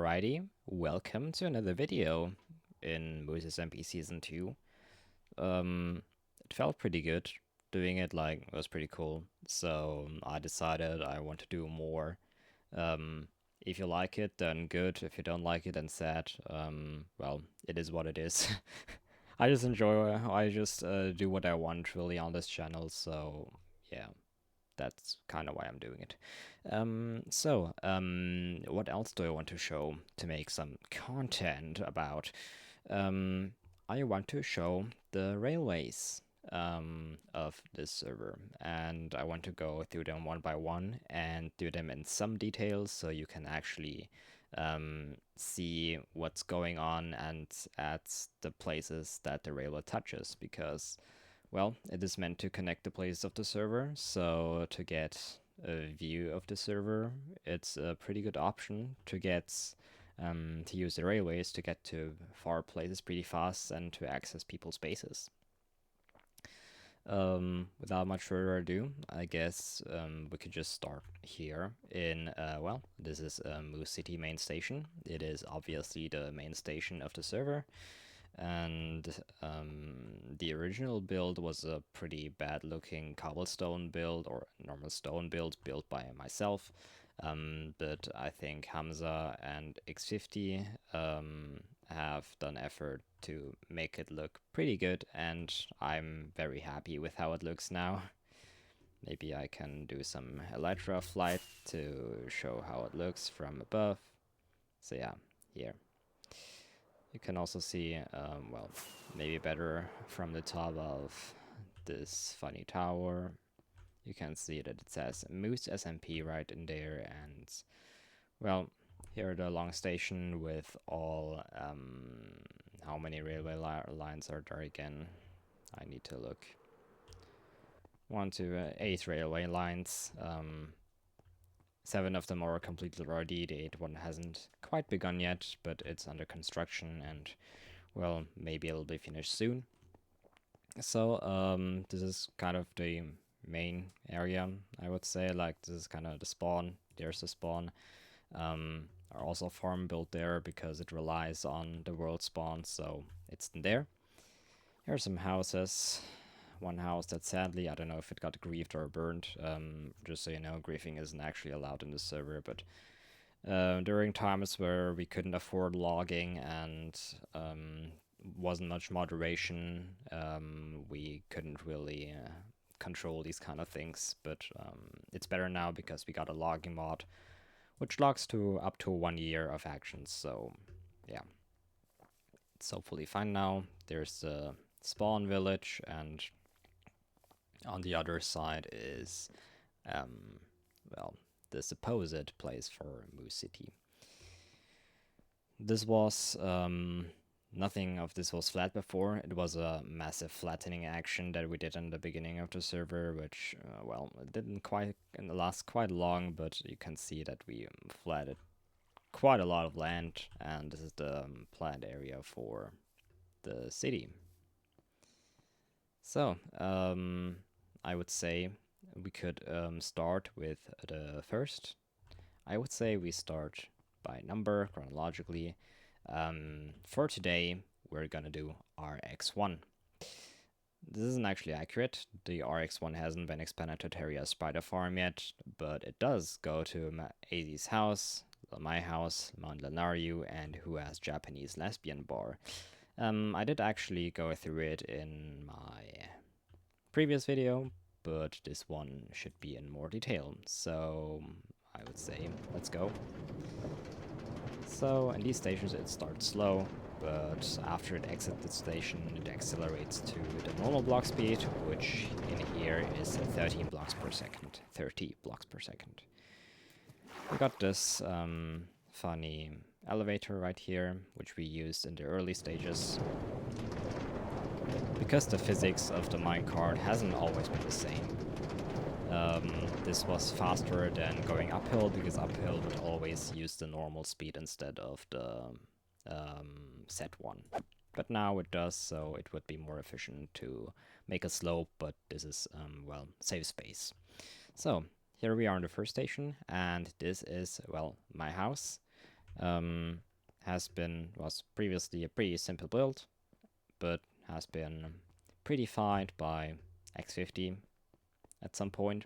Alrighty, welcome to another video in MooseSMP Season 2. It felt pretty good doing it, like, it was pretty cool, so I decided I want to do more. If you like it, then good. If you don't like it, then sad. Well, it is what it is. I just enjoy, I just do what I want really on this channel, so yeah, that's kind of why I'm doing it. What else do I want to show to make some content about? I want to show the railways of this server, and I want to go through them one by one and do them in some details so you can actually see what's going on and at the places that the railway touches, because well, it is meant to connect the places of the server, so to get a view of the server, it's a pretty good option to get to use the railways to get to far places pretty fast and to access people's bases. Without much further ado, I guess we could just start here in, well, this is MooseCity main station. It is obviously the main station of the server. And the original build was a pretty bad looking cobblestone build or normal stone build built by myself, but I think Hamza and X50 have done effort to make it look pretty good, and I'm very happy with how it looks now. Maybe I can do some Elytra flight to show how it looks from above. So yeah, here. You can also see, well, maybe better from the top of this funny tower. You can see that it says MooseSMP right in there, and, well, here the long station with all, how many railway lines are there again? I need to look. 1 to 8 railway lines. 7 of them are completely ready. The 8th one hasn't quite begun yet, but it's under construction, and well, maybe it'll be finished soon. So this is kind of the main area, I would say. Like, this is kind of the spawn. There's the spawn. Are also farm built there because it relies on the world spawn, so it's there. Here are some houses. One house that sadly, I don't know if it got griefed or burned. Just so you know, griefing isn't actually allowed in the server, but during times where we couldn't afford logging and wasn't much moderation, we couldn't really control these kind of things. But it's better now because we got a logging mod, which logs to up to 1 year of actions. So yeah, it's hopefully fine now. There's the spawn village, and on the other side is, well, the supposed place for MooseCity. This was, nothing of this was flat before. It was a massive flattening action that we did in the beginning of the server, which, well, it didn't quite last quite long, but you can see that we flatted quite a lot of land, and this is the planned area for the city. So, I would say we could start with the first. I would say we start by number chronologically. For today, we're gonna do RX1. This isn't actually accurate. The RX1 hasn't been expanded to Terria Spider Farm yet, but it does go to AZ's house, my house, Mount Lanaryu, and who has Japanese Lesbian bar. I did actually go through it in my previous video, but this one should be in more detail. So I would say, let's go. So in these stations it starts slow, but after it exits the station it accelerates to the normal block speed, which in here is 13 blocks per second, 30 blocks per second. We got this funny elevator right here, which we used in the early stages. Because the physics of the minecart hasn't always been the same, this was faster than going uphill, because uphill would always use the normal speed instead of the set one. But now it does, so it would be more efficient to make a slope, but this is, well, save space. So here we are in the first station, and this is, well, my house. Was previously a pretty simple build, but has been prettified by X50 at some point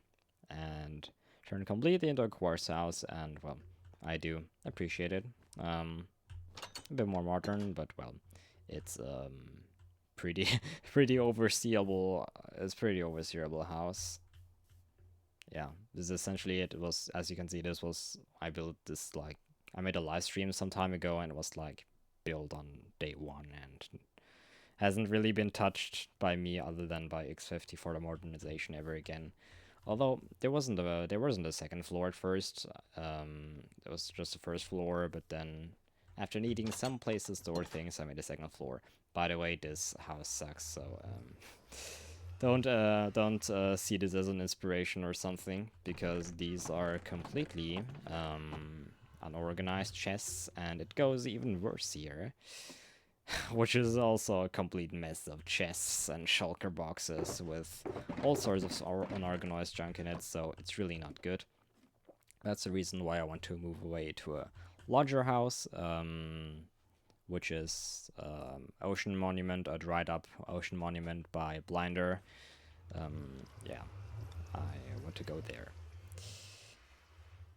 and turned completely into a quartz house, and well, I do appreciate it. A bit more modern, but well, it's pretty pretty overseeable. It's pretty overseeable house. Yeah, this is essentially it. It was, as you can see, this was I built this like I made a live stream some time ago, and it was like built on day one and hasn't really been touched by me other than by X50 for the modernization ever again. Although there wasn't a second floor at first. It was just the first floor, but then after needing some place to store things, I made a second floor. By the way, this house sucks, so don't see this as an inspiration or something, because these are completely unorganized chests, and it goes even worse here. Which is also a complete mess of chests and shulker boxes with all sorts of unorganized junk in it, so it's really not good. That's the reason why I want to move away to a larger house, which is Ocean Monument, a dried up Ocean Monument by Blinder. Yeah, I want to go there.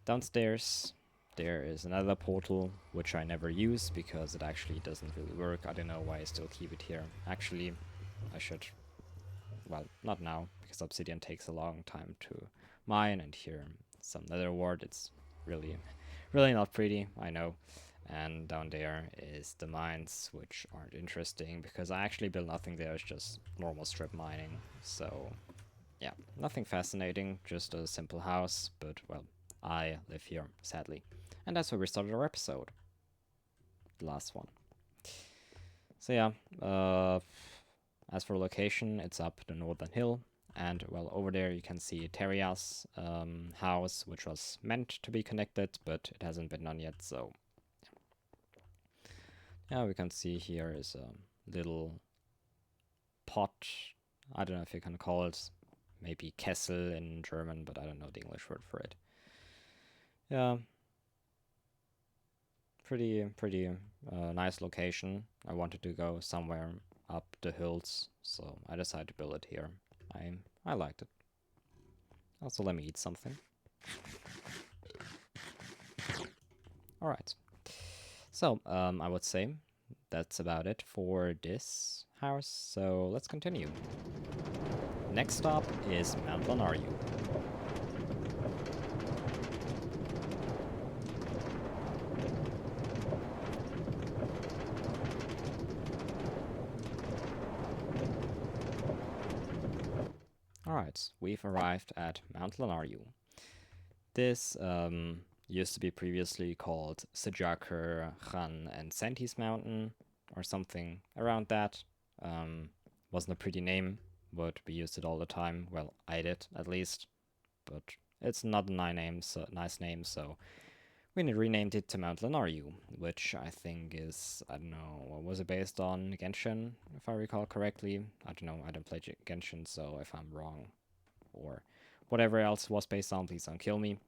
Downstairs, there is another portal, which I never use because it actually doesn't really work. I don't know why I still keep it here. Actually, I should... Well, not now, because obsidian takes a long time to mine, and here some nether wart. It's really, really not pretty, I know. And down there is the mines, which aren't interesting, because I actually built nothing there. It's just normal strip mining. So, yeah, nothing fascinating, just a simple house, but, well, I live here, sadly. And that's where we started our episode. The last one. So yeah, as for location, it's up the northern hill. And, well, over there you can see Terria's house, which was meant to be connected, but it hasn't been done yet, so... Yeah, we can see here is a little pot. I don't know if you can call it, maybe Kessel in German, but I don't know the English word for it. Yeah, pretty nice location. I wanted to go somewhere up the hills, so I decided to build it here. I liked it. Also, let me eat something. Alright. So, I would say that's about it for this house, so let's continue. Next stop is Mount Lanaryu. Alright, we've arrived at Mount Lanaryu. This used to be previously called Sejaker, Khan, and Sentis Mountain, or something around that. Wasn't a pretty name, but we used it all the time. Well, I did, at least. But it's not a nice name, so we renamed it to Mount Lanaryu, which I think is, I don't know, what was it based on? Genshin, if I recall correctly. I don't know, I don't play Genshin, so if I'm wrong, or whatever else was based on, please don't kill me.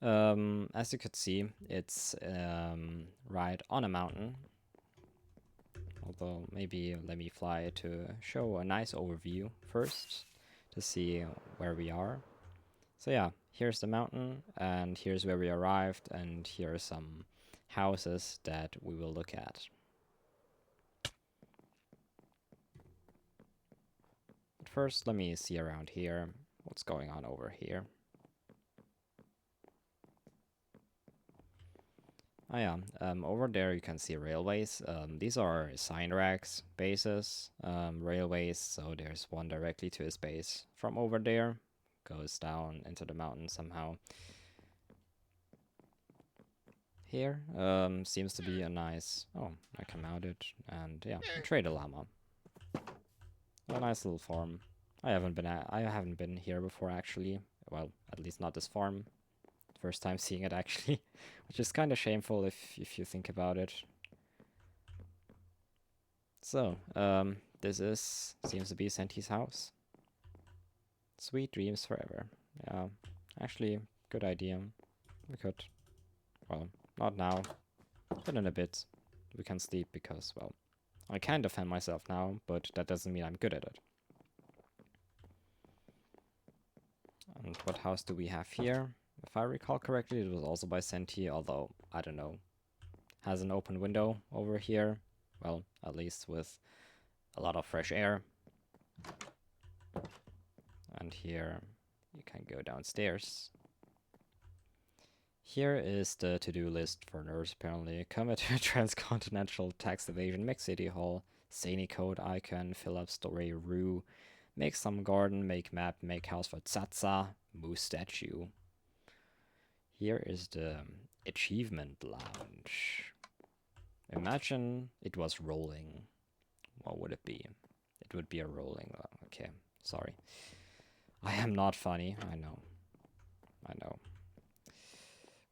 As you could see, it's right on a mountain. Although, maybe let me fly to show a nice overview first to see where we are. So yeah, here's the mountain, and here's where we arrived, and here are some houses that we will look at. But first, let me see around here, what's going on over here. Oh yeah, over there you can see railways. These are sign racks, bases, railways, so there's one directly to his base from over there. Goes down into the mountain somehow. Here, seems to be a nice... Oh, I can mount it, and yeah, trade a llama. A nice little farm. I haven't been here before, actually. Well, at least not this farm. First time seeing it, actually, which is kind of shameful if you think about it. So, this seems to be Senti's house. Sweet dreams forever. Yeah, actually, good idea. We could, well, Not now, but in a bit. We can sleep because, well, I can defend myself now, but that doesn't mean I'm good at it. And what house do we have here? If I recall correctly, it was also by Senti, although, I don't know. Has an open window over here. Well, at least with a lot of fresh air. And here you can go downstairs. Here is the to-do list for nerds, apparently. Commit to transcontinental tax evasion, make city hall, Sani code icon, fill up story, rue, make some garden, make map, make house for Tsatsa, Moose statue. Here is the achievement lounge. Imagine it was rolling. What would it be? It would be a rolling. Okay, sorry. I am not funny. I know. I know.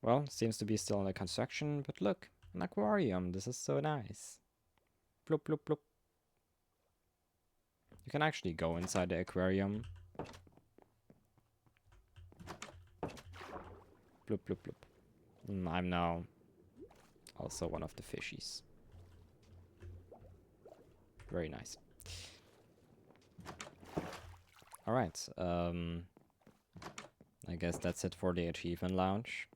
Well, seems to be still under construction, but look, an aquarium. This is so nice. Bloop, bloop, bloop. You can actually go inside the aquarium. Bloop, bloop, bloop. I'm now also one of the fishies. Very nice. Alright, I guess that's it for the achievement lounge.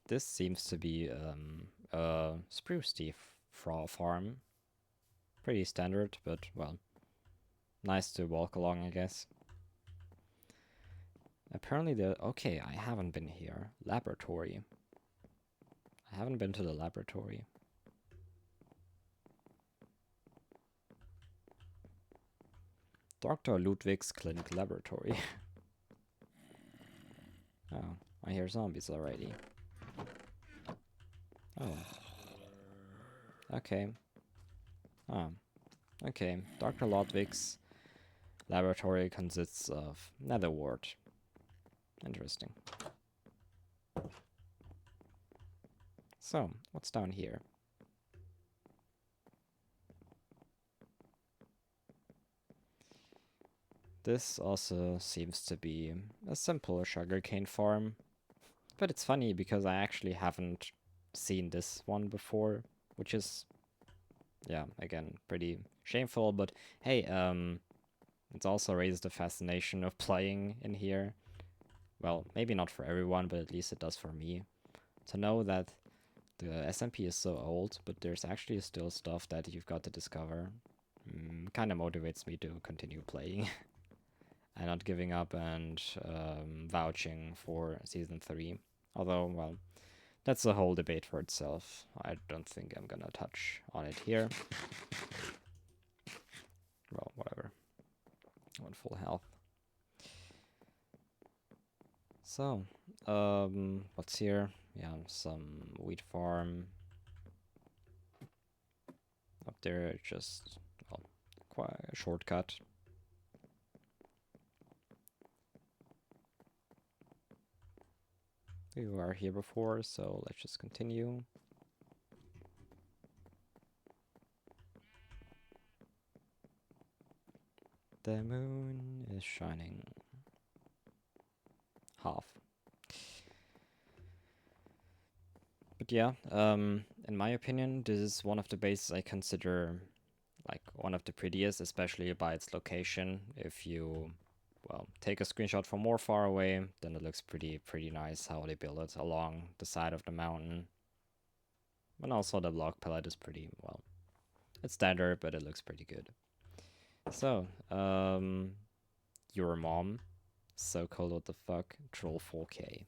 This seems to be a spruce tea farm. Pretty standard, but, well, nice to walk along, I guess. Apparently okay, I haven't been here. Laboratory. I haven't been to the laboratory. Dr. Ludwig's clinic laboratory. Oh, I hear zombies already. Oh. Okay. Oh. Okay. Dr. Ludwig's laboratory consists of nether wart. Interesting. So, what's down here? This also seems to be a simple sugarcane farm. But it's funny because I actually haven't seen this one before, which is, yeah, again, pretty shameful, but hey, it's also raised the fascination of playing in here. Well, maybe not for everyone, but at least it does for me. To know that the SMP is so old, but there's actually still stuff that you've got to discover. Kind of motivates me to continue playing. And not giving up and vouching for Season 3. Although, well, that's a whole debate for itself. I don't think I'm gonna touch on it here. Well, whatever. I'm on full health. So, what's here? Yeah, some wheat farm. Up there, just, well, quite a shortcut. We were here before, so let's just continue. The moon is shining. Half. But yeah, in my opinion, this is one of the bases I consider like one of the prettiest, especially by its location. If you, well, take a screenshot from more far away, then it looks pretty nice how they build it along the side of the mountain. And also the block palette is pretty, well, it's standard, but it looks pretty good. So, your mom, so cold, what the fuck, troll 4K.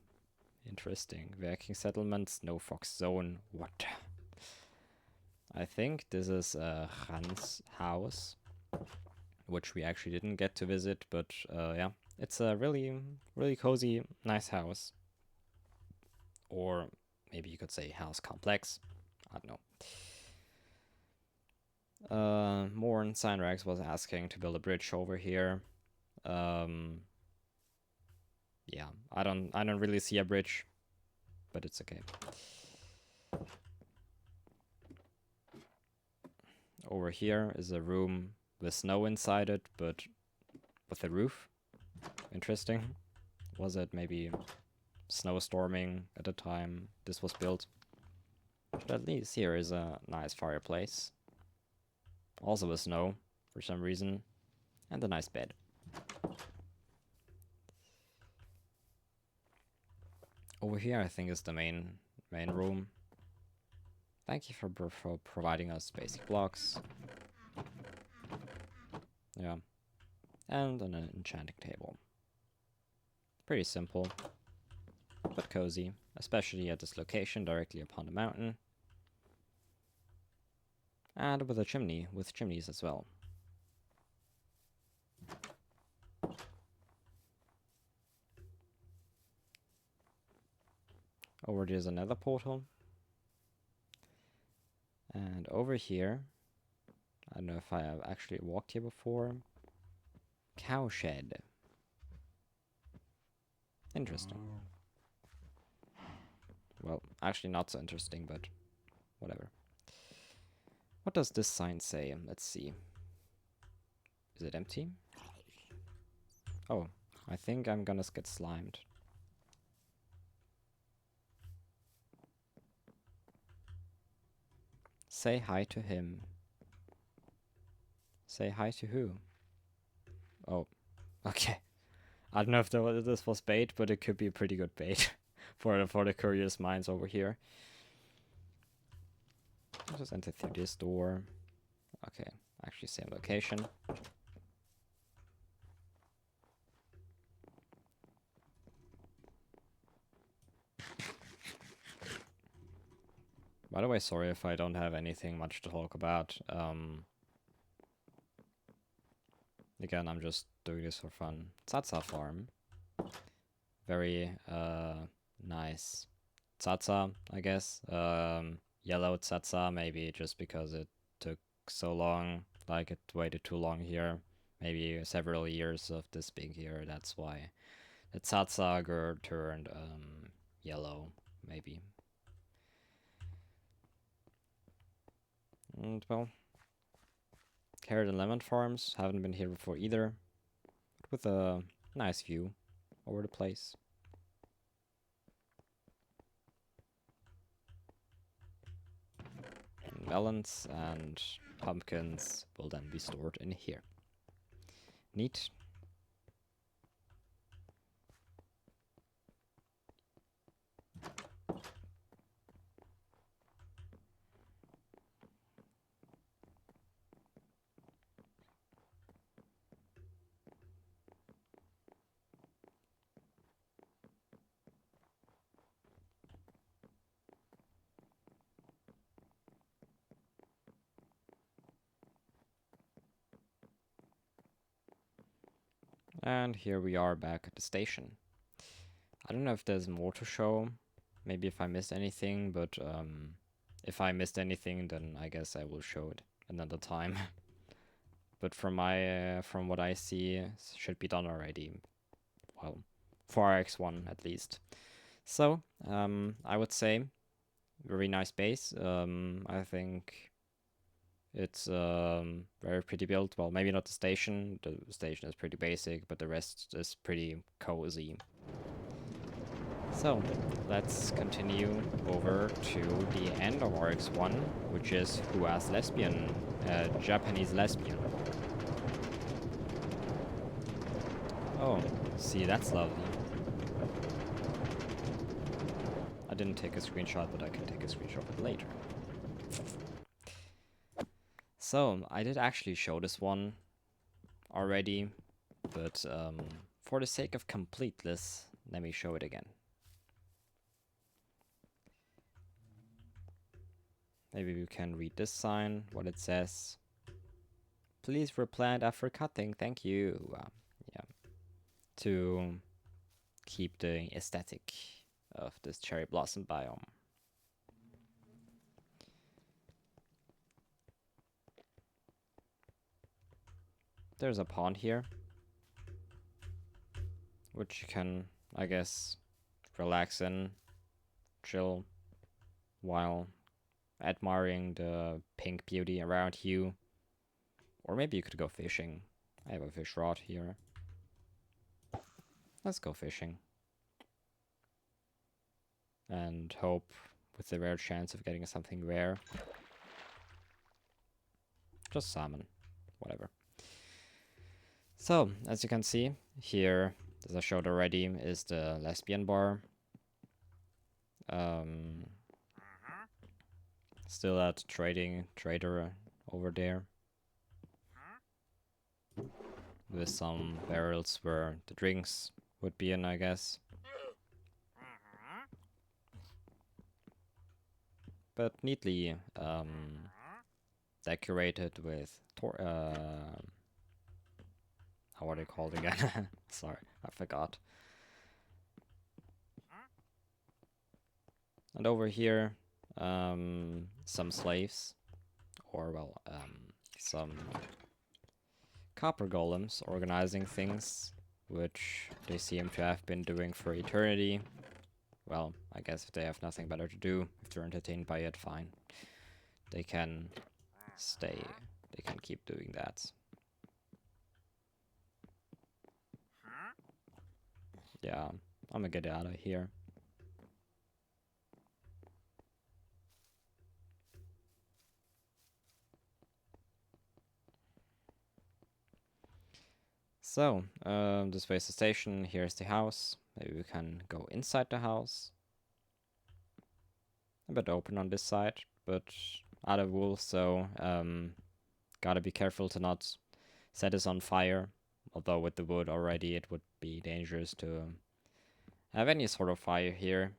Interesting. Viking settlements, no fox zone, what? I think this is Hans' house, which we actually didn't get to visit, but yeah, it's a really cozy, nice house. Or maybe you could say house complex. I don't know. Morn Signrax was asking to build a bridge over here. Yeah, I don't really see a bridge, but it's okay. Over here is a room with snow inside it, but with a roof. Interesting. was it maybe snowstorming at the time this was built? But at least here is a nice fireplace. Also with snow, for some reason. And a nice bed. Over here, I think, is the main room. Thank you for providing us basic blocks. Yeah. And an enchanting table. Pretty simple, but cozy, especially at this location directly upon the mountain. And with a chimney, with chimneys as well. Over there's another portal. And over here, I don't know if I have actually walked here before. Cowshed. Interesting. Well, actually not so interesting, but whatever. What does this sign say? Let's see. Is it empty? Oh, I think I'm gonna get slimed. Say hi to him. Say hi to who? Oh, okay. I don't know if this was bait, but it could be a pretty good bait for the curious minds over here. I'll just enter through this door. Okay, actually same location. By the way, sorry if I don't have anything much to talk about. Again, I'm just doing this for fun. Tsatsa farm. Very nice tsatsa, I guess. Yellow tsatsa, maybe just because it took so long, like it waited too long here. Maybe several years of this being here, that's why the tsatsa turned yellow, maybe. And well, carrot and lemon farms, haven't been here before either, but with a nice view over the place. And melons and pumpkins will then be stored in here. Neat. And here we are back at the station. I don't know if there's more to show. Maybe if I missed anything, but if I missed anything, then I guess I will show it another time. But from what I see, it should be done already. Well, for RX1 at least. So I would say very nice base. I think it's very pretty built. Well, maybe not the station. The station is pretty basic, but the rest is pretty cozy. So, let's continue over to the end of RX1, which is Who Asked Lesbian? Japanese lesbian. Oh, see, that's lovely. I didn't take a screenshot, but I can take a screenshot of it later. So, I did actually show this one already, but for the sake of completeness, let me show it again. Maybe we can read this sign, what it says. Please replant after cutting, thank you. Yeah, to keep the aesthetic of this cherry blossom biome. There's a pond here, which you can, I guess, relax in, chill, while admiring the pink beauty around you. Or maybe you could go fishing. I have a fish rod here. Let's go fishing. And hope with the rare chance of getting something rare. Just salmon. Whatever. So, as you can see, here, as I showed already, is the Lesbian bar. Still at trader over there. With some barrels where the drinks would be in, I guess. But neatly decorated with how are they called again? Sorry, I forgot. And over here, some slaves, or well, some copper golems organizing things, which they seem to have been doing for eternity. Well, I guess if they have nothing better to do, if they're entertained by it, fine. They can stay, they can keep doing that. Yeah, I'm gonna get out of here. So, this way is the station, here's the house. Maybe we can go inside the house. A bit open on this side, but out of wool, so gotta be careful to not set this on fire. Although with the wood already it would be dangerous to have any sort of fire here.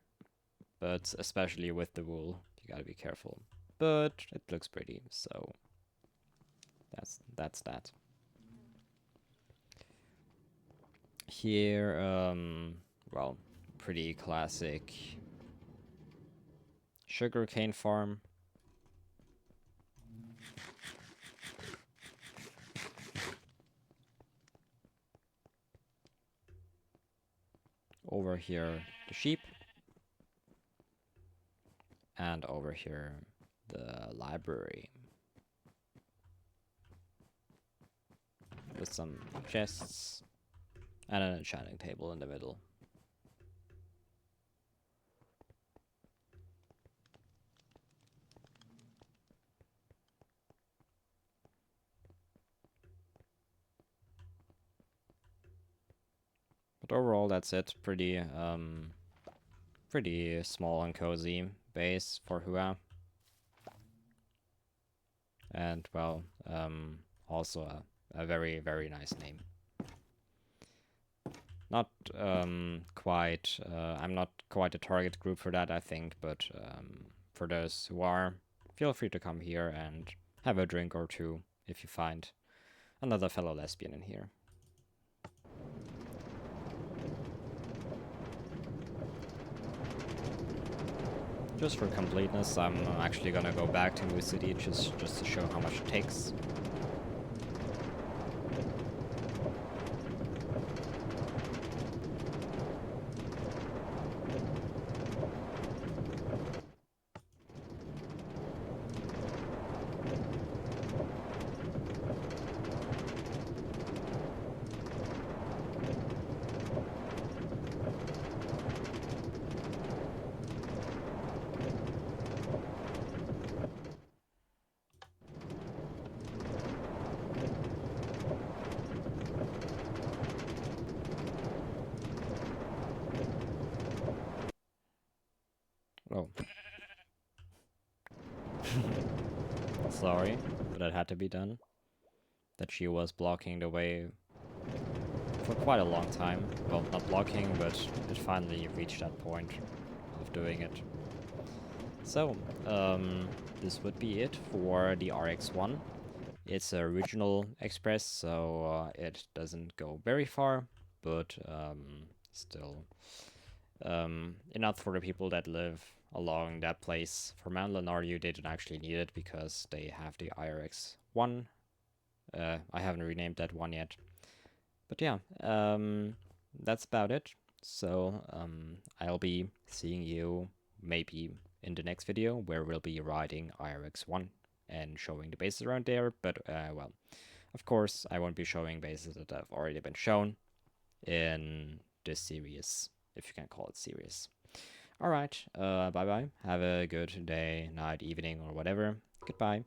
But especially with the wool, you gotta be careful. But it looks pretty, so that's that. Here, well, pretty classic sugarcane farm. Over here, the sheep. And over here, the library. With some chests. And an enchanting table in the middle. But overall, that's it. Pretty small and cozy base for Hua. And, well, also a very, very nice name. Not quite, I'm not quite a target group for that, I think, but for those who are, feel free to come here and have a drink or two if you find another fellow lesbian in here. Just for completeness, I'm actually gonna go back to MooseCity just to show how much it takes. Oh. Sorry, but that had to be done. That she was blocking the way for quite a long time. Well, not blocking, but it finally reached that point of doing it. So, this would be it for the RX1. It's a regional express, so it doesn't go very far, but still enough for the people that live along that place. For Mount Lanaryu, they don't actually need it because they have the RX1. I haven't renamed that one yet. But yeah, that's about it. So I'll be seeing you maybe in the next video where we'll be riding RX1 and showing the bases around there. But well, of course, I won't be showing bases that have already been shown in this series, if you can call it series. All right, bye bye. Have a good day, night, evening, or whatever. Goodbye.